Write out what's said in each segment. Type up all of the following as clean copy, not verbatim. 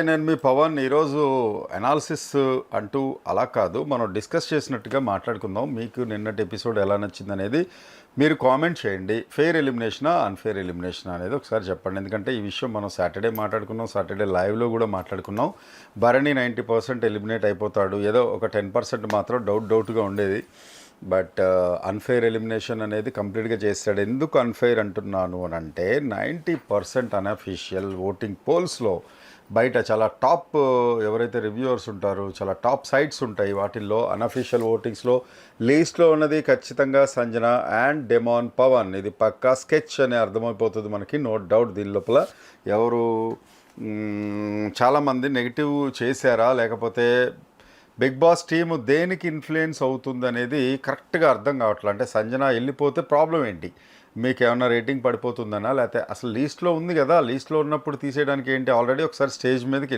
నేను మీ పవన్ ఈరోజు అనాలిసిస్ అంటూ అలా కాదు, మనం డిస్కస్ చేసినట్టుగా మాట్లాడుకుందాం. మీకు నిన్నటి ఎపిసోడ్ ఎలా నచ్చింది అనేది మీరు కామెంట్ చేయండి. ఫెయిర్ ఎలిమినేషనా అన్ఫెయిర్ ఎలిమినేషనా అనేది ఒకసారి చెప్పండి. ఎందుకంటే ఈ విషయం మనం సాటర్డే మాట్లాడుకున్నాం, సాటర్డే లైవ్లో కూడా మాట్లాడుకున్నాం. భరణి 90% ఎలిమినేట్ అయిపోతాడు, ఏదో ఒక 10% మాత్రం డౌట్గా ఉండేది. బట్ అన్ఫెయిర్ ఎలిమినేషన్ అనేది కంప్లీట్గా చేస్తాడు. ఎందుకు అన్ఫెయిర్ అంటున్నాను అని అంటే 90% అన్అఫీషియల్ ఓటింగ్ పోల్స్లో బయట చాలా టాప్ ఎవరైతే రివ్యూవర్స్ ఉంటారో చాలా టాప్ సైట్స్ ఉంటాయి, వాటిల్లో అన్అఫీషియల్ ఓటింగ్స్లో లీస్ట్లో ఉన్నది ఖచ్చితంగా సంజన అండ్ డెమాన్ పవన్. ఇది పక్కా స్కెచ్ అని అర్థమైపోతుంది మనకి, నో డౌట్. దీని లోపల ఎవరు చాలామంది నెగిటివ్ చేశారా లేకపోతే బిగ్ బాస్ టీము దేనికి ఇన్ఫ్లుయెన్స్ అవుతుంది అనేది కరెక్ట్గా అర్థం కావట్లేదు. అంటే సంజన వెళ్ళిపోతే ప్రాబ్లం ఏంటి, మీకు ఏమన్నా రేటింగ్ పడిపోతుందనా, లేకపోతే అసలు లీస్ట్లో ఉంది కదా, లీస్ట్లో ఉన్నప్పుడు తీసేయడానికి ఏంటి? ఆల్రెడీ ఒకసారి స్టేజ్ మీదకి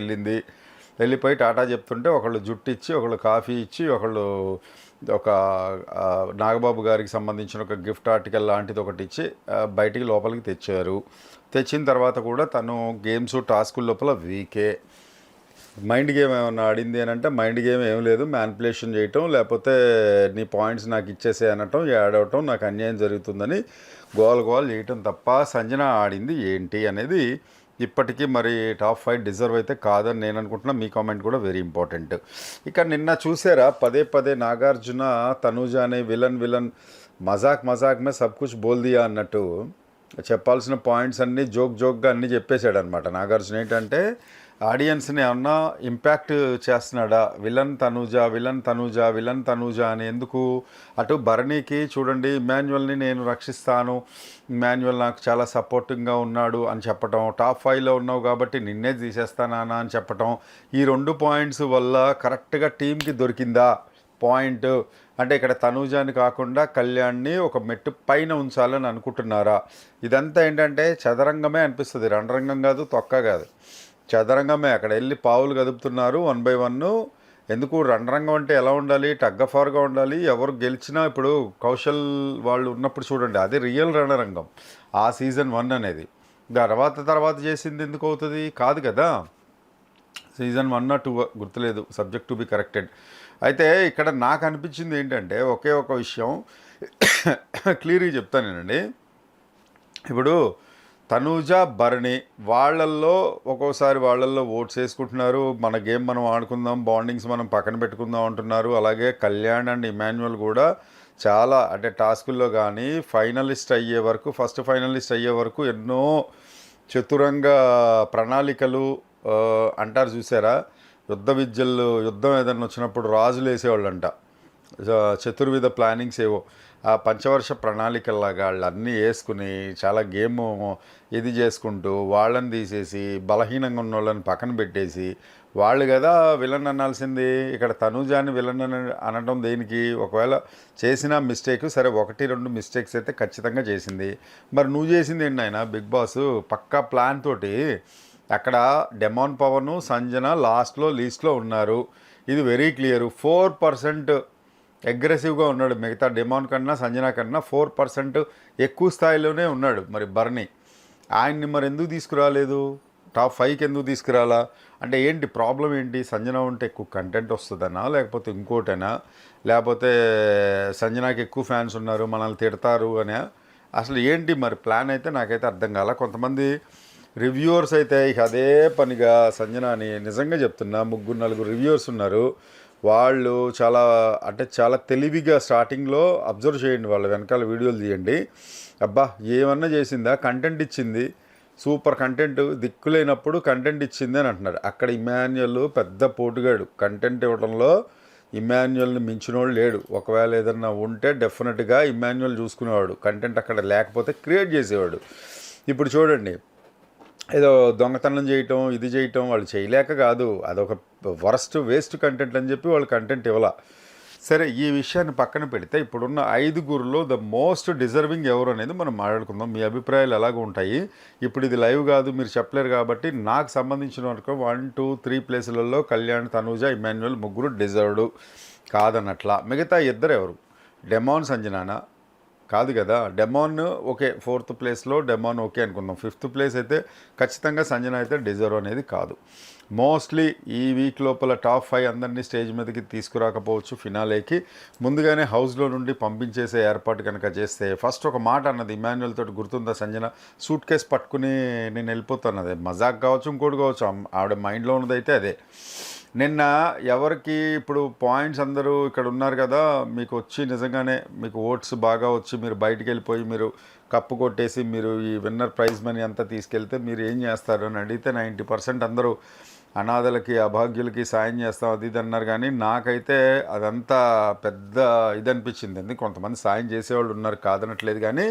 వెళ్ళిపోయి టాటా చెప్తుంటే ఒకళ్ళు జుట్టు ఇచ్చి, ఒకళ్ళు కాఫీ ఇచ్చి, ఒకళ్ళు ఒక నాగబాబు గారికి సంబంధించిన ఒక గిఫ్ట్ ఆర్టికల్ లాంటిది ఒకటి ఇచ్చి బయటికి లోపలికి తెచ్చారు. తెచ్చిన తర్వాత కూడా తను గేమ్స్ టాస్కుల లోపల వీకే. మైండ్ గేమ్ ఏమన్నా ఆడింది అని అంటే మైండ్ గేమ్ ఏం లేదు, మ్యానిపులేషన్ చేయటం, లేకపోతే నీ పాయింట్స్ నాకు ఇచ్చేసే అనటం, యాడ్ అవటం, నాకు అన్యాయం జరుగుతుందని గోల్ చేయటం తప్ప సంజన ఆడింది ఏంటి అనేది ఇప్పటికీ మరి టాప్ 5 డిజర్వ్ అయితే కాదని నేను అనుకుంటున్నా. మీ కామెంట్ కూడా వెరీ ఇంపార్టెంట్. ఇక నిన్న చూసారా, పదే నాగార్జున తనూజాని విలన్ మజాక్ మే సబ్ కుచ్ బోల్ దియా అన్నట్టు చెప్పాల్సిన పాయింట్స్ అన్నీ జోక్గా అన్నీ చెప్పేశాడు అనమాట. నాగార్జున ఏంటంటే ఆడియన్స్ని ఏమన్నా ఇంపాక్ట్ చేస్తున్నాడా, విలన్ తనూజా అని. ఎందుకు అటు భరణికి చూడండి, ఇమాన్యువల్ని నేను రక్షిస్తాను, ఇమాన్యువల్ నాకు చాలా సపోర్టింగ్గా ఉన్నాడు అని చెప్పటం, టాప్ 5లో ఉన్నావు కాబట్టి నిన్నే తీసేస్తానా అని చెప్పటం, ఈ 2 పాయింట్స్ వల్ల కరెక్ట్గా టీంకి దొరికిందా పాయింట్. అంటే ఇక్కడ తనూజాని కాకుండా కళ్యాణ్ని ఒక మెట్టు పైన ఉంచాలని అనుకుంటున్నారా? ఇదంతా ఏంటంటే చదరంగమే అనిపిస్తుంది, రణరంగం కాదు, తొక్క కాదు, చదరంగమే. అక్కడ వెళ్ళి పావులు కదుపుతున్నారు 1 by 1. ఎందుకు రణరంగం అంటే ఎలా ఉండాలి, టగ్ ఆఫ్ వార్గా ఉండాలి. ఎవరు గెలిచినా ఇప్పుడు కౌశల్ వాళ్ళు ఉన్నప్పుడు చూడండి, అది రియల్ రణరంగం ఆ సీజన్ 1 అనేది. తర్వాత చేసింది ఎందుకు అవుతుంది? కాదు కదా, సీజన్ 1 or 2 గుర్తులేదు, సబ్జెక్ట్ టు బి కరెక్టెడ్. అయితే ఇక్కడ నాకు అనిపించింది ఏంటంటే ఒకే ఒక విషయం క్లియర్గా చెప్తానేనండి. ఇప్పుడు తనూజ భరణి వాళ్ళల్లో ఒక్కోసారి ఓట్స్ వేసుకుంటున్నారు, మన గేమ్ మనం ఆడుకుందాం, బాండింగ్స్ మనం పక్కన పెట్టుకుందాం అంటున్నారు. అలాగే కళ్యాణ్ అండ్ ఇమాన్యువల్ కూడా చాలా అంటే టాస్కుల్లో కానీ ఫస్ట్ ఫైనలిస్ట్ అయ్యే వరకు ఎన్నో చతురంగ ప్రణాళికలు అంటారు చూసారా, యుద్ధం ఏదైనా వచ్చినప్పుడు రాజులు వేసేవాళ్ళంట, చతుర్విధ ప్లానింగ్స్ ఏవో, ఆ పంచవర్ష ప్రణాళికల్లాగా వాళ్ళు అన్నీ వేసుకుని చాలా గేమ్ ఇది చేసుకుంటూ వాళ్ళని తీసేసి బలహీనంగా ఉన్న వాళ్ళని పక్కన పెట్టేసి వాళ్ళు కదా విలన్ అనాల్సింది. ఇక్కడ తనూజాని విలన్ అనడం దేనికి? ఒకవేళ చేసిన మిస్టేక్ సరే, 1-2 మిస్టేక్స్ అయితే ఖచ్చితంగా చేసింది. మరి నువ్వు చేసింది ఏంటి ఆయన? బిగ్ బాస్ పక్కా ప్లాన్ తోటి అక్కడ డెమాన్ పవన్ సంజన లీస్ట్లో ఉన్నారు, ఇది వెరీ క్లియర్. 4% అగ్రెసివ్గా ఉన్నాడు, మిగతా డెమాన్ కన్నా సంజన కన్నా 4% ఎక్కువ స్థాయిలోనే ఉన్నాడు. మరి భరణి ఆయన్ని మరి ఎందుకు తీసుకురాలేదు? టాప్ 5కి ఎందుకు తీసుకురాలా? అంటే ఏంటి ప్రాబ్లం ఏంటి? సంజన ఉంటే ఎక్కువ కంటెంట్ వస్తుందనా, లేకపోతే ఇంకోటైనా, లేకపోతే సంజనాకి ఎక్కువ ఫ్యాన్స్ ఉన్నారు మనల్ని తిడతారు అనే? అసలు ఏంటి మరి ప్లాన్? అయితే నాకైతే అర్థం కాల. కొంతమంది రివ్యూవర్స్ అయితే ఇక అదే పనిగా సంజనాని, నిజంగా చెప్తున్నా, 3-4 రివ్యూవర్స్ ఉన్నారు, వాళ్ళు చాలా తెలివిగా స్టార్టింగ్లో అబ్జర్వ్ చేయండి, వాళ్ళ వెనకాల వీడియోలు తీయండి. అబ్బా ఏమన్నా చేసిందా, కంటెంట్ ఇచ్చింది, సూపర్ కంటెంట్, దిక్కులేనప్పుడు కంటెంట్ ఇచ్చింది అని అంటున్నారు. అక్కడ ఇమాన్యువల్ పెద్ద పోటుగాడు, కంటెంట్ ఇవ్వడంలో ఇమాన్యువల్ని మించినోడు లేడు. ఒకవేళ ఏదన్నా ఉంటే డెఫినెట్గా ఇమాన్యువల్ చూసుకునేవాడు, కంటెంట్ అక్కడ లేకపోతే క్రియేట్ చేసేవాడు. ఇప్పుడు చూడండి, ఏదో దొంగతనం చేయటం, ఇది చేయటం వాళ్ళు చేయలేక కాదు, అదొక వేస్ట్ కంటెంట్ అని చెప్పి వాళ్ళు కంటెంట్ ఇవ్వాల. సరే, ఈ విషయాన్ని పక్కన పెడితే ఇప్పుడున్న 5గురిలో ద మోస్ట్ డిజర్వింగ్ ఎవరు అనేది మనం మాట్లాడుకుందాం. మీ అభిప్రాయాలు ఎలాగ ఉంటాయి? ఇప్పుడు ఇది లైవ్ కాదు, మీరు చెప్పలేరు కాబట్టి నాకు సంబంధించిన వరకు 1, 2, 3 ప్లేసులలో కళ్యాణ్, తనూజ, ఇమాన్యువల్ 3 డిజర్వ్డ్ కాదన్నట్లా. మిగతా 2 ఎవరు? డెమాన్ సంజనానా, కాదు కదా. డెమాన్ ఓకే, 4th ప్లేస్లో డెమాన్ ఓకే అనుకుందాం. 5th ప్లేస్ అయితే ఖచ్చితంగా సంజన అయితే డిజర్వ్ అనేది కాదు. మోస్ట్లీ ఈ వీక్ లోపల టాప్ 5 అందరినీ స్టేజ్ మీదకి తీసుకురాకపోవచ్చు ఫినాలేకి. ముందుగానే హౌస్లో నుండి పంపించేసే ఏర్పాటు కనుక చేస్తే, ఫస్ట్ ఒక మాట అన్నది ఇమాన్యుయల్ తోటి, గుర్తుందా సంజన? సూట్ కేస్ పట్టుకుని నేను వెళ్ళిపోతాను. అదే మజాక్ కావచ్చు, ఇంకోటి కావచ్చు, ఆవిడ మైండ్లో ఉన్నది అయితే అదే. నిన్న ఎవరికి ఇప్పుడు పాయింట్స్ అందరూ ఇక్కడ ఉన్నారు కదా, మీకు వచ్చి నిజంగానే మీకు ఓట్స్ బాగా వచ్చి మీరు బయటికి వెళ్ళిపోయి మీరు కప్పు కొట్టేసి మీరు ఈ విన్నర్ ప్రైజ్ మనీ అంతా తీసుకెళ్తే మీరు ఏం చేస్తారు అని అడిగితే 90% అందరూ అనాథలకి అభాగ్యులకి సాయం చేస్తాం అది ఇది అన్నారు. కానీ నాకైతే అదంతా పెద్ద ఇది అనిపించింది. ఎందుకు కొంతమంది సాయం చేసేవాళ్ళు ఉన్నారు, కాదనట్లేదు. కానీ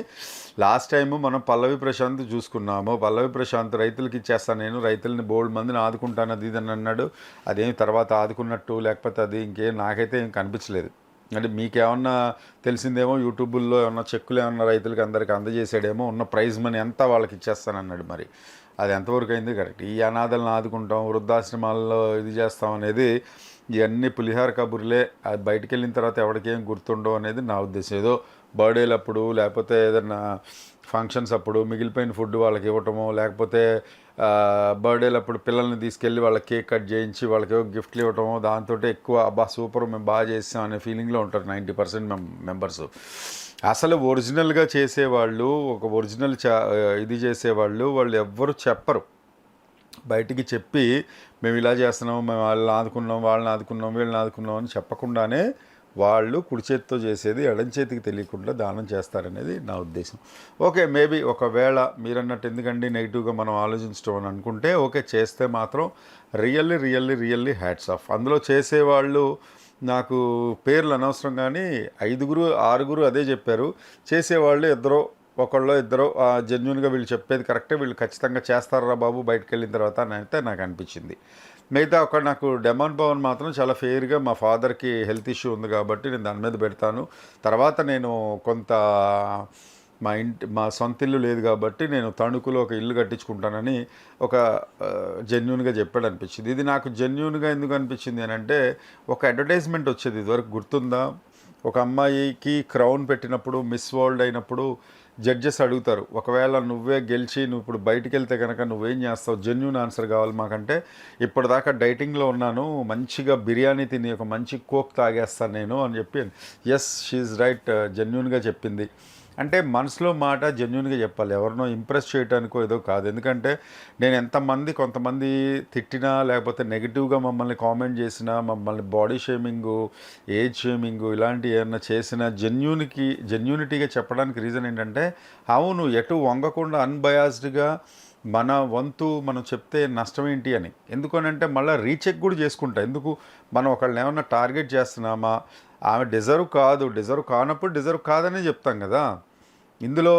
లాస్ట్ టైము మనం పల్లవి ప్రశాంత్ చూసుకున్నాము. పల్లవి ప్రశాంత్ రైతులకి ఇచ్చేస్తాను, నేను రైతులని బోల్డ్ మందిని ఆదుకుంటాను అది ఇది అని అన్నాడు. అదేమి తర్వాత ఆదుకున్నట్టు లేకపోతే అది ఇంకేం నాకైతే ఏం కనిపించలేదు. అంటే మీకేమన్నా తెలిసిందేమో, యూట్యూబుల్లో ఏమన్నా చెక్కులు ఏమన్నా రైతులకి అందరికి అందజేసాడేమో, ఉన్న ప్రైజ్ మనీ అంతా వాళ్ళకి ఇచ్చేస్తానన్నాడు. మరి అది ఎంతవరకు అయింది కరెక్ట్? ఈ అనాథలను ఆదుకుంటాం, వృద్ధాశ్రమాల్లో ఇది చేస్తాం అనేది ఇవన్నీ పులిహార కబుర్లే. అది బయటికి వెళ్ళిన తర్వాత ఎవరికేం గుర్తుండవు అనేది నా ఉద్దేశం. ఏదో బర్త్డేలప్పుడు లేకపోతే ఏదన్నా ఫంక్షన్స్ అప్పుడు మిగిలిపోయిన ఫుడ్ వాళ్ళకి ఇవ్వటమో, లేకపోతే బర్త్డేలప్పుడు పిల్లల్ని తీసుకెళ్ళి వాళ్ళకి కేక్ కట్ చేయించి వాళ్ళకి ఏవో గిఫ్ట్లు ఇవ్వటమో, దాంతో ఎక్కువ అబ్బా సూపర్ మేము బాగా చేసాం అనే ఫీలింగ్లో ఉంటారు 90% మెంబర్స్. అసలు ఒరిజినల్గా చేసేవాళ్ళు, ఒక ఒరిజినల్ ఇది చేసేవాళ్ళు, వాళ్ళు ఎవ్వరు చెప్పరు. బయటికి చెప్పి మేము ఇలా చేస్తున్నాం, మేము వాళ్ళని ఆదుకున్నాం, వాళ్ళని ఆదుకున్నాం, వీళ్ళని ఆదుకున్నాం అని చెప్పకుండానే వాళ్ళు కుడి చేతితో చేసేది ఎడం చేతికి తెలియకుండా దానం చేస్తారనేది నా ఉద్దేశం. ఓకే, మేబీ ఒకవేళ మీరన్నట్టు ఎందుకండి నెగిటివ్గా మనం ఆలోచించడం అని అనుకుంటే, ఓకే చేస్తే మాత్రం రియల్లీ హ్యాట్స్ ఆఫ్. అందులో చేసేవాళ్ళు నాకు పేర్లు అనవసరం, కానీ 5, 6 అదే చెప్పారు. చేసేవాళ్ళు ఒకళ్ళో ఇద్దరు జెన్యున్గా వీళ్ళు చెప్పేది కరెక్టే, వీళ్ళు ఖచ్చితంగా చేస్తారా బాబు బయటకు వెళ్ళిన తర్వాత అని అయితే నాకు అనిపించింది. మిగతా ఒక నాకు డెమాన్ పవన్ మాత్రం చాలా ఫెయిర్గా, మా ఫాదర్కి హెల్త్ ఇష్యూ ఉంది కాబట్టి నేను దాని మీద పెడతాను, తర్వాత నేను కొంత మా సొంత ఇల్లు లేదు కాబట్టి నేను తణుకులో ఒక ఇల్లు కట్టించుకుంటానని ఒక జెన్యున్గా చెప్పాడు అనిపించింది. ఇది నాకు జెన్యున్గా ఎందుకు అనిపించింది అని అంటే, ఒక అడ్వర్టైజ్మెంట్ వచ్చేది ఇదివరకు గుర్తుందా? ఒక అమ్మాయికి క్రౌన్ పెట్టినప్పుడు, మిస్ వరల్డ్ అయినప్పుడు జడ్జెస్ అడుగుతారు, ఒకవేళ నువ్వే గెలిచి నువ్వు ఇప్పుడు బయటికి వెళ్తే కనుక నువ్వేం చేస్తావు, జెన్యున్ ఆన్సర్ కావాలి మాకంటే. ఇప్పటిదాకా డైటింగ్లో ఉన్నాను, మంచిగా బిర్యానీ తిని ఒక మంచి కోక్ తాగేస్తాను నేను అని చెప్పి, ఎస్ షీఈ్ రైట్, జెన్యున్గా చెప్పింది. అంటే మనసులో మాట జెన్యున్గా చెప్పాలి, ఎవరినో ఇంప్రెస్ చేయడానికో ఏదో కాదు. ఎందుకంటే నేను కొంతమంది తిట్టినా, లేకపోతే నెగిటివ్గా మమ్మల్ని కామెంట్ చేసినా, మమ్మల్ని బాడీ షేమింగు, ఏజ్ షేమింగు ఇలాంటివి ఏమన్నా చేసినా జెన్యూనిటీగా చెప్పడానికి రీజన్ ఏంటంటే, అవును ఎటు వంగకుండా అన్బయాస్డ్గా మన వంతు మనం చెప్తే నష్టం ఏంటి అని. ఎందుకనంటే మళ్ళీ రీచెక్ కూడా చేసుకుంటా. ఎందుకు మనం ఒకళ్ళని ఏమన్నా టార్గెట్ చేస్తున్నామా, ఆమె డిజర్వ్ కానప్పుడు డిజర్వ్ కాదనే చెప్తాం కదా. ఇందులో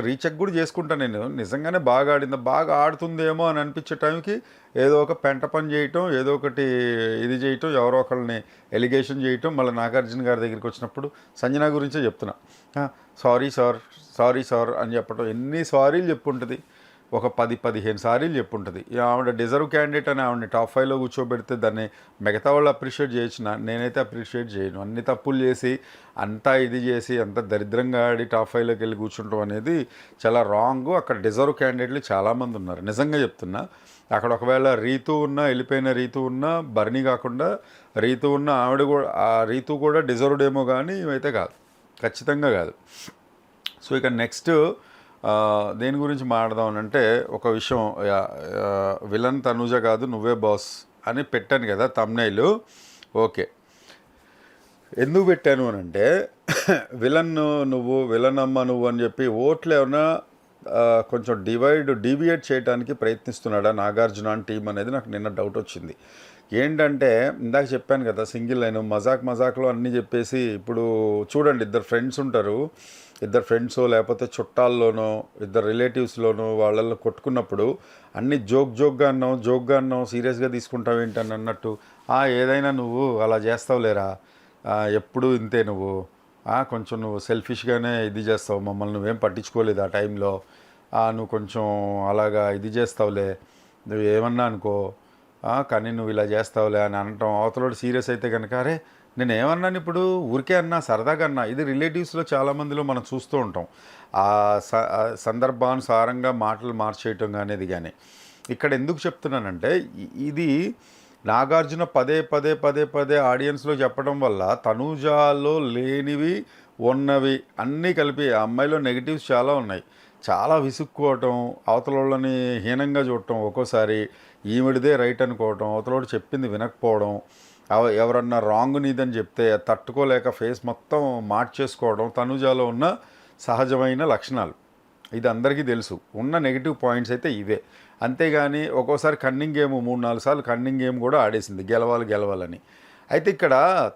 రీచెక్ కూడా చేసుకుంటా. నేను నిజంగానే బాగా ఆడుతుందేమో అని అనిపించే టైంకి ఏదో ఒక పెంట పని చేయటం, ఏదో ఒకటి ఇది చేయటం, ఎవరో ఒకళ్ళని ఎలిగేషన్ చేయటం. మళ్ళీ నాగార్జున గారి దగ్గరికి వచ్చినప్పుడు సంజన గురించే చెప్తున్నా, సారీ సార్ అని చెప్పటం. ఎన్ని సారీలు చెప్పుంటుంది, ఒక 10-15 సారీలు చెప్పుంటుంది. ఆవిడ డిజర్వ్ క్యాండిడేట్ అని ఆవిడని టాప్ 5లో కూర్చోబెడితే దాన్ని మిగతా వాళ్ళు అప్రిషియేట్ చేయొచ్చు, నేనైతే అప్రిషియేట్ చేయను. అన్ని తప్పులు చేసి అంతా ఇది చేసి అంత దరిద్రంగా ఆడి టాప్ 5లోకి వెళ్ళి కూర్చుంటాం అనేది చాలా రాంగ్. అక్కడ డిజర్వ్ క్యాండిడేట్లు చాలామంది ఉన్నారు, నిజంగా చెప్తున్నా. అక్కడ ఒకవేళ వెళ్ళిపోయిన రీతు ఉన్నా, బర్నీ కాకుండా రీతు ఉన్న ఆవిడ కూడా, ఆ రీతు కూడా డిజర్వ్డ్ ఏమో, కానీ ఇవైతే కాదు, ఖచ్చితంగా కాదు. సో ఇక నెక్స్ట్ దేని గురించి మాట్లాడదామనంటే, ఒక విషయం, విలన్ తనుజ కాదు నువ్వే బాస్ అని పెట్టాను కదా తమ్నైలు. ఓకే, ఎందుకు పెట్టాను అని అంటే, విలన్ అమ్మ నువ్వు అని చెప్పి ఓట్లు ఏమన్నా కొంచెం డీవియేట్ చేయడానికి ప్రయత్నిస్తున్నాడా నాగార్జున టీం అనేది నాకు నిన్న డౌట్ వచ్చింది. ఏంటంటే ఇందాక చెప్పాను కదా, సింగిల్ లైన్ మజాక్లో అన్నీ చెప్పేసి, ఇప్పుడు చూడండి ఇద్దరు ఫ్రెండ్సో లేకపోతే చుట్టాల్లోనో ఇద్దరు రిలేటివ్స్లోనో వాళ్ళల్లో కొట్టుకున్నప్పుడు అన్నీ జోక్గా అన్నావు సీరియస్గా తీసుకుంటావు ఏంటని అన్నట్టు, ఏదైనా నువ్వు అలా చేస్తావులేరా, ఎప్పుడు ఇంతే నువ్వు, కొంచెం నువ్వు సెల్ఫిష్గానే ఇది చేస్తావు, మమ్మల్ని నువ్వేం పట్టించుకోలేదు ఆ టైంలో, నువ్వు కొంచెం అలాగా ఇది చేస్తావులే, నువ్వు ఏమన్నా అనుకో, కానీ నువ్వు ఇలా చేస్తావులే అని అనటం. అవతలోడు సీరియస్ అయితే కనుక, అరే నేనేమన్నాను ఇప్పుడు ఊరికే అన్నా సరదాగా అన్నా ఇది రిలేటివ్స్లో చాలామందిలో మనం చూస్తూ ఉంటాం ఆ సందర్భానుసారంగా మాటలు మార్చేయటం అనేది కానీ ఇక్కడ ఎందుకు చెప్తున్నానంటే ఇది నాగార్జున పదే పదే పదే పదే ఆడియన్స్లో చెప్పడం వల్ల తనూజాలో లేనివి ఉన్నవి అన్నీ కలిపి ఆ అమ్మాయిలో నెగిటివ్స్ చాలా ఉన్నాయి. చాలా విసుక్కోవటం, అవతల వాళ్ళని హీనంగా చూడటం, ఒక్కోసారి ఈవిడిదే రైట్ అనుకోవటం, అవతలోడు చెప్పింది వినకపోవడం, ఎవరన్నా రాంగ్ నీదని చెప్తే తట్టుకోలేక ఫేస్ మొత్తం మార్చేసుకోవడం తనుజాలో ఉన్న సహజమైన లక్షణాలు. ఇది అందరికీ తెలుసు. ఉన్న నెగిటివ్ పాయింట్స్ అయితే ఇవే. అంతేగాని ఒక్కోసారి కన్నింగ్ గేమ్ 3-4 సార్లు కన్నింగ్ గేమ్ కూడా ఆడేసింది గెలవాలని. అయితే ఇక్కడ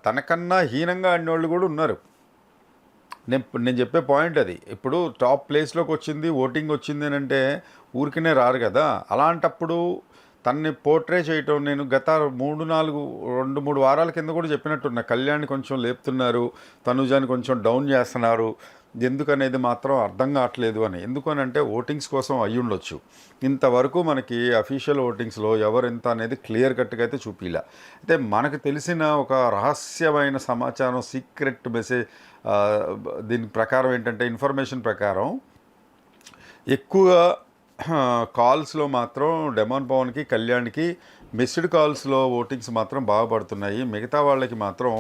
తనకన్నా హీనంగా ఆడినోళ్ళు కూడా ఉన్నారు. నేను చెప్పే పాయింట్ అది. ఇప్పుడు టాప్ ప్లేస్లోకి వచ్చింది, ఓటింగ్ వచ్చింది అని అంటే ఊరికనే రారు కదా. అలాంటప్పుడు తనని పోర్ట్రే చేయటం నేను గత 2-3 వారాల కింద కూడా చెప్పినట్టున్నా. కళ్యాణ్ని కొంచెం లేపుతున్నారు, తనుజాని కొంచెం డౌన్ చేస్తున్నారు, ఎందుకనేది మాత్రం అర్థం కావట్లేదు అని. ఎందుకనంటే ఓటింగ్స్ కోసం అయ్యుండొచ్చు. ఇంతవరకు మనకి అఫీషియల్ ఓటింగ్స్లో ఎవరెంత అనేది క్లియర్ కట్గా అయితే చూపిలా. అయితే మనకు తెలిసిన ఒక రహస్యమైన సమాచారం, సీక్రెట్ మెసేజ్, దీని ప్రకారం ఏంటంటే ఇన్ఫర్మేషన్ ప్రకారం ఎక్కువగా కాల్స్లో మాత్రం డెమాన్ పవన్కి, కళ్యాణ్కి మిస్డ్ కాల్స్లో ఓటింగ్స్ మాత్రం బాగా పడుతున్నాయి. మిగతా వాళ్ళకి మాత్రం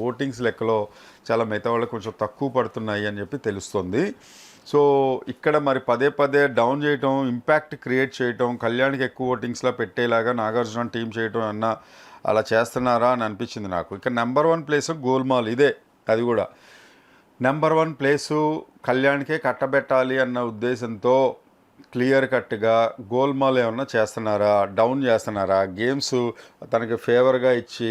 ఓటింగ్స్ లెక్కలో చాలా మిగతా వాళ్ళకి కొంచెం తక్కువ పడుతున్నాయి అని చెప్పి తెలుస్తుంది. సో ఇక్కడ మరి పదే పదే డౌన్ చేయటం, ఇంపాక్ట్ క్రియేట్ చేయటం, కళ్యాణ్కి ఎక్కువ ఓటింగ్స్లో పెట్టేలాగా నాగార్జున టీం చేయటం అన్న అలా చేస్తున్నారా అని అనిపించింది నాకు. ఇక్కడ నెంబర్ 1 ప్లేస్ గోల్మాల్ ఇదే. అది కూడా నెంబర్ 1 ప్లేసు కళ్యాణ్కే కట్టబెట్టాలి అన్న ఉద్దేశంతో క్లియర్ కట్గా గోల్మాల్ ఏమన్నా చేస్తున్నారా, డౌన్ చేస్తున్నారా, గేమ్స్ తనకి ఫేవర్గా ఇచ్చి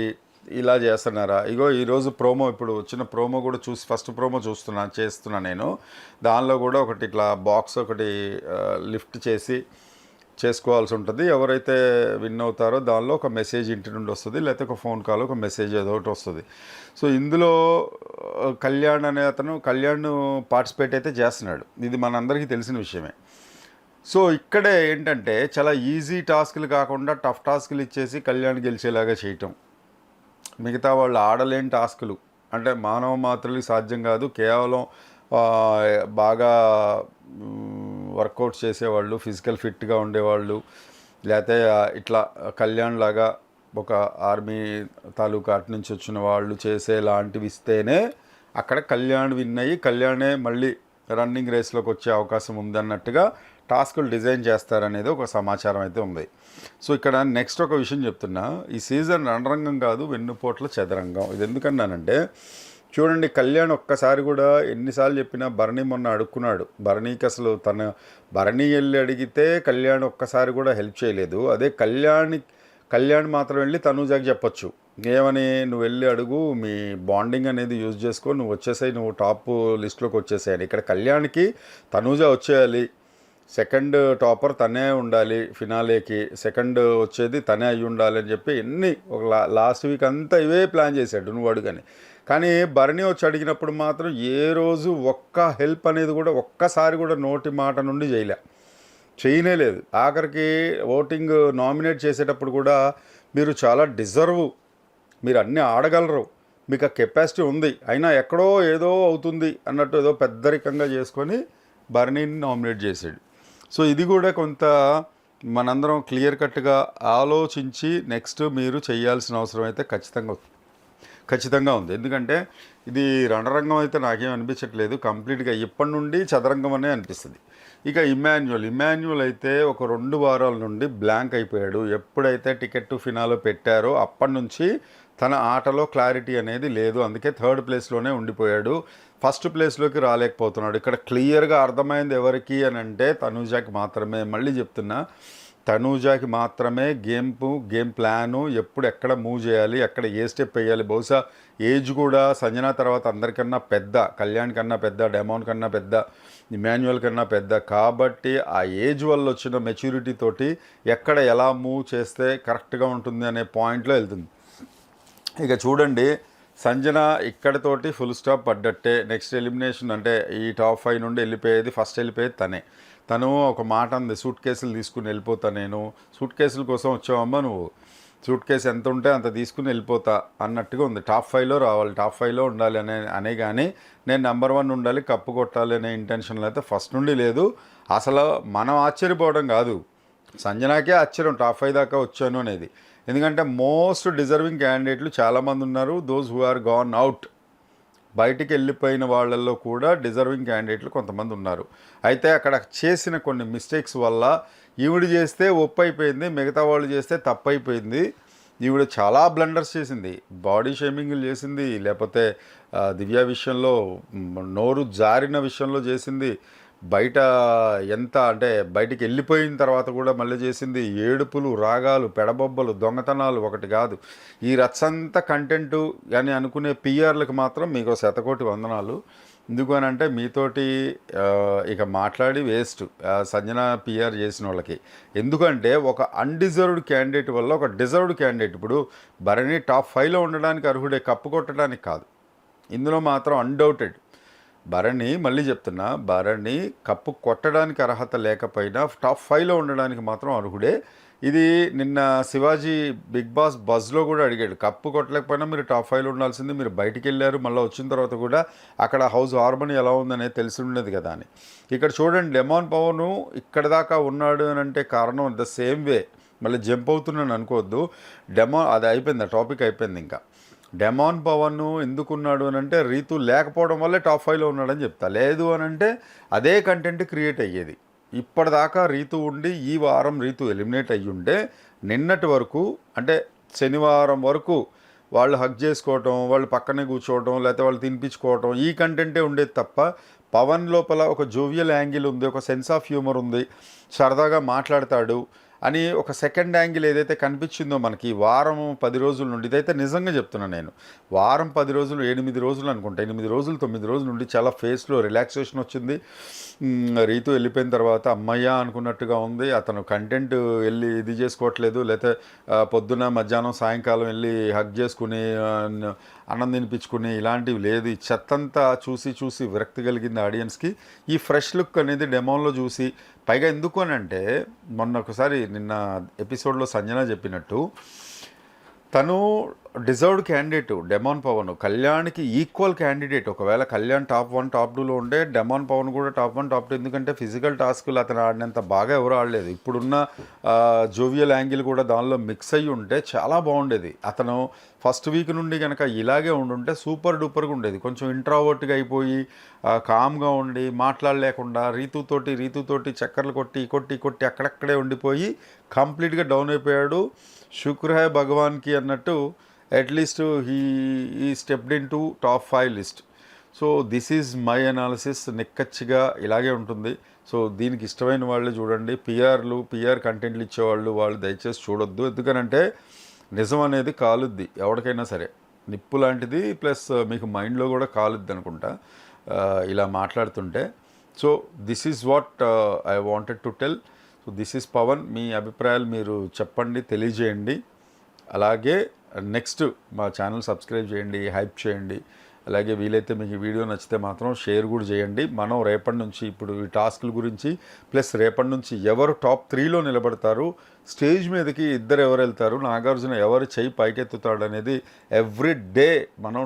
ఇలా చేస్తున్నారా? ఇగో ఈరోజు ప్రోమో, ఇప్పుడు వచ్చిన ప్రోమో కూడా చూసి ఫస్ట్ ప్రోమో చేస్తున్నా నేను. దానిలో కూడా ఒకటి ఇట్లా బాక్స్ ఒకటి లిఫ్ట్ చేసుకోవాల్సి ఉంటుంది. ఎవరైతే విన్ అవుతారో దానిలో ఒక మెసేజ్ ఇంటి నుండి వస్తుంది, లేకపోతే ఒక ఫోన్ కాల్, ఒక మెసేజ్ ఏదో ఒకటి వస్తుంది. సో ఇందులో కళ్యాణ్ అనే అతను పార్టిసిపేట్ అయితే చేస్తున్నాడు. ఇది మనందరికీ తెలిసిన విషయమే. సో ఇక్కడే ఏంటంటే చాలా ఈజీ టాస్క్లు కాకుండా టఫ్ టాస్క్లు ఇచ్చేసి కళ్యాణ్ గెలిచేలాగా చేయటం, మిగతా వాళ్ళు ఆడలేని టాస్కులు అంటే మానవ మాత్రలకి సాధ్యం కాదు, కేవలం బాగా వర్కౌట్ చేసేవాళ్ళు, ఫిజికల్ ఫిట్గా ఉండేవాళ్ళు, లేకపోతే ఇట్లా కళ్యాణ్ లాగా ఒక ఆర్మీ తాలూకా అటు నుంచి వచ్చిన వాళ్ళు చేసేలాంటివి ఇస్తేనే అక్కడ కళ్యాణ్ విన్ అయ్యి కళ్యాణే మళ్ళీ రన్నింగ్ రేస్లోకి వచ్చే అవకాశం ఉందన్నట్టుగా టాస్కులు డిజైన్ చేస్తారనేది ఒక సమాచారం అయితే ఉంది. సో ఇక్కడ నెక్స్ట్ ఒక విషయం చెప్తున్నా. ఈ సీజన్ రణరంగం కాదు, వెన్నుపోట్ల చదరంగం. ఇది ఎందుకన్నానంటే చూడండి, కళ్యాణ్ ఒక్కసారి కూడా ఎన్నిసార్లు చెప్పినా భరణి మొన్న అడుక్కున్నాడు. భరణికి అసలు భరణి వెళ్ళి అడిగితే కళ్యాణ్ ఒక్కసారి కూడా హెల్ప్ చేయలేదు. అదే కళ్యాణ్ మాత్రం వెళ్ళి తనూజాకి చెప్పొచ్చు, ఏమని, నువ్వు వెళ్ళి అడుగు, మీ బాండింగ్ అనేది యూజ్ చేసుకో, నువ్వు వచ్చేసాయి, నువ్వు టాప్ లిస్ట్లోకి వచ్చేసాయని. ఇక్కడ కళ్యాణ్కి తనూజా వచ్చేయాలి, సెకండ్ టాపర్ తనే ఉండాలి, ఫినాలేకి సెకండ్ వచ్చేది తనే అయ్యి ఉండాలి అని చెప్పి ఒక లాస్ట్ వీక్ అంతా ఇవే ప్లాన్ చేశాడు, నువ్వు అడుగని. కానీ భరణి వచ్చి అడిగినప్పుడు మాత్రం ఏ రోజు ఒక్క హెల్ప్ అనేది కూడా ఒక్కసారి కూడా నోటి మాట నుండి చేయనే లేదు. ఆఖరికి ఓటింగ్ నామినేట్ చేసేటప్పుడు కూడా మీరు చాలా డిజర్వ్, మీరు అన్నీ ఆడగలరు, మీకు ఆ కెపాసిటీ ఉంది, అయినా ఎక్కడో ఏదో అవుతుంది అన్నట్టు ఏదో పెద్దరికంగా చేసుకొని భరణిని నామినేట్ చేశాడు. సో ఇది కూడా కొంత మనందరం క్లియర్ కట్గా ఆలోచించి నెక్స్ట్ మీరు చేయాల్సిన అవసరం అయితే ఖచ్చితంగా ఉంది. ఎందుకంటే ఇది రణరంగం అయితే నాకేం అనిపించట్లేదు, కంప్లీట్గా ఇప్పటి నుండి చదరంగం అనే అనిపిస్తుంది. ఇక ఇమాన్యుల్ అయితే ఒక 2 వారాల నుండి బ్లాంక్ అయిపోయాడు. ఎప్పుడైతే టికెట్ టు ఫినాలో పెట్టారో అప్పటి నుంచి తన ఆటలో క్లారిటీ అనేది లేదు. అందుకే 3rd ప్లేస్లోనే ఉండిపోయాడు, ఫస్ట్ ప్లేస్లోకి రాలేకపోతున్నాడు. ఇక్కడ క్లియర్గా అర్థమైంది ఎవరికి అని అంటే తనూజాకి మాత్రమే. మళ్ళీ చెప్తున్నా, తనూజాకి మాత్రమే గేమ్ ప్లాను, ఎప్పుడు ఎక్కడ మూవ్ చేయాలి, ఎక్కడ ఏ స్టెప్ వేయాలి. బహుశా ఏజ్ కూడా సంజన తర్వాత అందరికన్నా పెద్ద, కళ్యాణ్ కన్నా పెద్ద, డెమాన్ కన్నా పెద్ద, ఇమాన్యుయల్ కన్నా పెద్ద. కాబట్టి ఆ ఏజ్ వల్ల వచ్చిన మెచ్యూరిటీ తోటి ఎక్కడ ఎలా మూవ్ చేస్తే కరెక్ట్గా ఉంటుంది అనే పాయింట్లో వెళ్తుంది. ఇక చూడండి, సంజన ఇక్కడితోటి ఫుల్ స్టాప్ పడ్డట్టే. నెక్స్ట్ ఎలిమినేషన్ అంటే ఈ టాప్ 5 నుండి ఫస్ట్ వెళ్ళిపోయేది తను ఒక మాట అంది, సూట్ కేసులు తీసుకుని వెళ్ళిపోతా, నేను సూట్ కేసుల కోసం వచ్చావమ్మా నువ్వు, సూట్ కేసు ఎంత ఉంటే అంత తీసుకుని వెళ్ళిపోతా అన్నట్టుగా ఉంది. టాప్ 5లో రావాలి, టాప్ 5లో ఉండాలి అనే కానీ నేను నెంబర్ 1 ఉండాలి, కప్పు కొట్టాలి అనే ఇంటెన్షన్లో అయితే ఫస్ట్ నుండి లేదు. అసలు మనం ఆశ్చర్యపోవడం కాదు, సంజనాకే ఆశ్చర్యం టాప్ 5 దాకా వచ్చాను అనేది. ఎందుకంటే మోస్ట్ డిజర్వింగ్ క్యాండిడేట్లు చాలామంది ఉన్నారు. Those who are gone out, బయటికి వెళ్ళిపోయిన వాళ్ళల్లో కూడా డిజర్వింగ్ క్యాండిడేట్లు కొంతమంది ఉన్నారు. అయితే అక్కడ చేసిన కొన్ని మిస్టేక్స్ వల్ల ఈవిడ చేస్తే ఒప్పు అయిపోయింది, మిగతా వాళ్ళు చేస్తే తప్పు అయిపోయింది. ఈవిడ చాలా బ్లండర్స్ చేసింది, బాడీ షేమింగ్లు చేసింది, లేకపోతే దివ్య విషయంలో నోరు జారిన విషయంలో చేసింది, బయట ఎంత అంటే బయటికి వెళ్ళిపోయిన తర్వాత కూడా మళ్ళీ చేసింది. ఏడుపులు, రాగాలు, పెడబొబ్బలు, దొంగతనాలు ఒకటి కాదు. ఈ రచ్చంతా కంటెంటు అని అనుకునే పిఆర్లకు మాత్రం మీకు శతకోటి వందనాలు. ఎందుకు అని అంటే మీతోటి ఇక మాట్లాడి వేస్ట్ సంజన పిఆర్ చేసిన వాళ్ళకి. ఎందుకంటే ఒక అన్డిజర్వ్డ్ క్యాండిడేట్ వల్ల ఒక డిజర్వ్డ్ క్యాండిడేట్, ఇప్పుడు భరణి టాప్ 5లో ఉండడానికి అర్హుడే, కప్పు కొట్టడానికి కాదు. ఇందులో మాత్రం అన్డౌటెడ్ భరణి, మళ్ళీ చెప్తున్నా, భరణి కప్పు కొట్టడానికి అర్హత లేకపోయినా టాప్ 5లో ఉండడానికి మాత్రం అర్హుడే. ఇది నిన్న శివాజీ బిగ్ బాస్ బజ్లో కూడా అడిగాడు, కప్పు కొట్టలేకపోయినా మీరు టాప్ 5లో ఉండాల్సింది, మీరు బయటికి వెళ్ళారు, మళ్ళీ వచ్చిన తర్వాత కూడా అక్కడ హౌస్ హార్మోనీ ఎలా ఉందనేది తెలిసి ఉండేది కదా అని. ఇక్కడ చూడండి, లెమన్ పవన్ ఇక్కడ దాకా ఉన్నాడు అని అంటే కారణం ద సేమ్ వే, మళ్ళీ జంప్ అవుతున్నాను అనుకోవద్దు. అది అయిపోయింది, ఆ టాపిక్ అయిపోయింది. ఇంకా డెమాన్ పవన్ ఎందుకున్నాడు అని అంటే రీతు లేకపోవడం వల్లే టాప్ 5లో ఉన్నాడని చెప్తా. లేదు అని అంటే అదే కంటెంట్ క్రియేట్ అయ్యేది. ఇప్పటిదాకా రీతు ఉండి ఈ వారం రీతు ఎలిమినేట్ అయ్యి ఉంటే నిన్నటి వరకు అంటే శనివారం వరకు వాళ్ళు హగ్ చేసుకోవటం, వాళ్ళు పక్కనే కూర్చోవటం, లేకపోతే వాళ్ళు తినిపించుకోవటం, ఈ కంటెంటే ఉండేది తప్ప పవన్ లోపల ఒక జోవియల్ యాంగిల్ ఉంది, ఒక సెన్స్ ఆఫ్ హ్యూమర్ ఉంది, సరదాగా మాట్లాడతాడు అని ఒక సెకండ్ యాంగిల్ ఏదైతే కనిపించిందో మనకి వారం 10 రోజుల నుండి, ఇదైతే నిజంగా చెప్తున్నాను నేను, వారం 10 రోజులు 8 రోజులు అనుకుంటా, 8 రోజులు 9 రోజుల నుండి చాలా ఫేస్లో రిలాక్సేషన్ వచ్చింది. రీతు వెళ్ళిపోయిన తర్వాత అమ్మయ్య అనుకున్నట్టుగా ఉంది. అతను కంటెంట్ వెళ్ళి ఇది చేసుకోవట్లేదు, లేకపోతే పొద్దున మధ్యాహ్నం సాయంకాలం వెళ్ళి హగ్ చేసుకుని అన్నం తినిపించుకుని ఇలాంటివి లేదు. ఈ చెత్తంతా చూసి విరక్తి కలిగింది ఆడియన్స్కి. ఈ ఫ్రెష్ లుక్ అనేది డెమోన్లో చూసి, పైగా ఎందుకు అని అంటే మొన్న ఒకసారి నిన్న ఎపిసోడ్లో సంజన చెప్పినట్టు తను డిజర్వ్డ్ క్యాండిడేట్ డెమాన్ పవన్, కళ్యాణ్కి ఈక్వల్ క్యాండిడేట్. ఒకవేళ కళ్యాణ్ టాప్ 1 టాప్ 2లో ఉండే డెమాన్ పవన్ కూడా టాప్ 1 టాప్ 2, ఎందుకంటే ఫిజికల్ టాస్క్లు అతను ఆడినంత బాగా ఎవరు ఆడలేదు. ఇప్పుడున్న జోవియల్ యాంగిల్ కూడా దానిలో మిక్స్ అయ్యి ఉంటే చాలా బాగుండేది. అతను ఫస్ట్ వీక్ నుండి కనుక ఇలాగే ఉండుంటే సూపర్ డూపర్గా ఉండేది. కొంచెం ఇంట్రావర్ట్గా అయిపోయి కామ్గా ఉండి మాట్లాడలేకుండా రీతుతోటి చక్కర్లు కొట్టి అక్కడక్కడే ఉండిపోయి కంప్లీట్గా డౌన్ అయిపోయాడు. శుక్ర హై భగవాన్కి అన్నట్టు at least he stepped in to top 5 list. So this is my analysis. నిక్కచ్చిగా ఇలాగే ఉంటుంది. సో దీనికి ఇష్టమైన వాళ్ళు చూడండి. పిఆర్ కంటెంట్లు ఇచ్చేవాళ్ళు వాళ్ళు దయచేసి చూడొద్దు. ఎందుకనంటే నిజం అనేది కాలుద్ది ఎవరికైనా సరే, నిప్పు లాంటిది, ప్లస్ మీకు మైండ్లో కూడా కాలుద్ది అనుకుంటా ఇలా మాట్లాడుతుంటే. So this is what I wanted to tell. So this is Pawan. మీ అభిప్రాయాలు మీరు చెప్పండి, తెలియజేయండి. అలాగే నెక్స్ట్ మా ఛానల్ సబ్స్క్రైబ్ చేయండి, హైప్ చేయండి. అలాగే వీలైతే మీకు ఈ వీడియో నచ్చితే మాత్రం షేర్ కూడా చేయండి. మనం రేపటి నుంచి ఇప్పుడు ఈ టాస్క్ల గురించి, ప్లస్ రేపటి నుంచి ఎవరు టాప్ 3లో నిలబడతారు, స్టేజ్ మీదకి ఇద్దరు ఎవరు వెళ్తారు, నాగార్జున ఎవరు చెయ్యి పైకెత్తుతాడు అనేది ఎవ్రీ డే మనం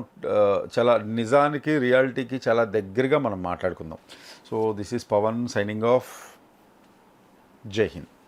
చాలా నిజానికి రియాలిటీకి చాలా దగ్గరగా మనం మాట్లాడుకుందాం. So this is Pavan signing off. జై హింద్.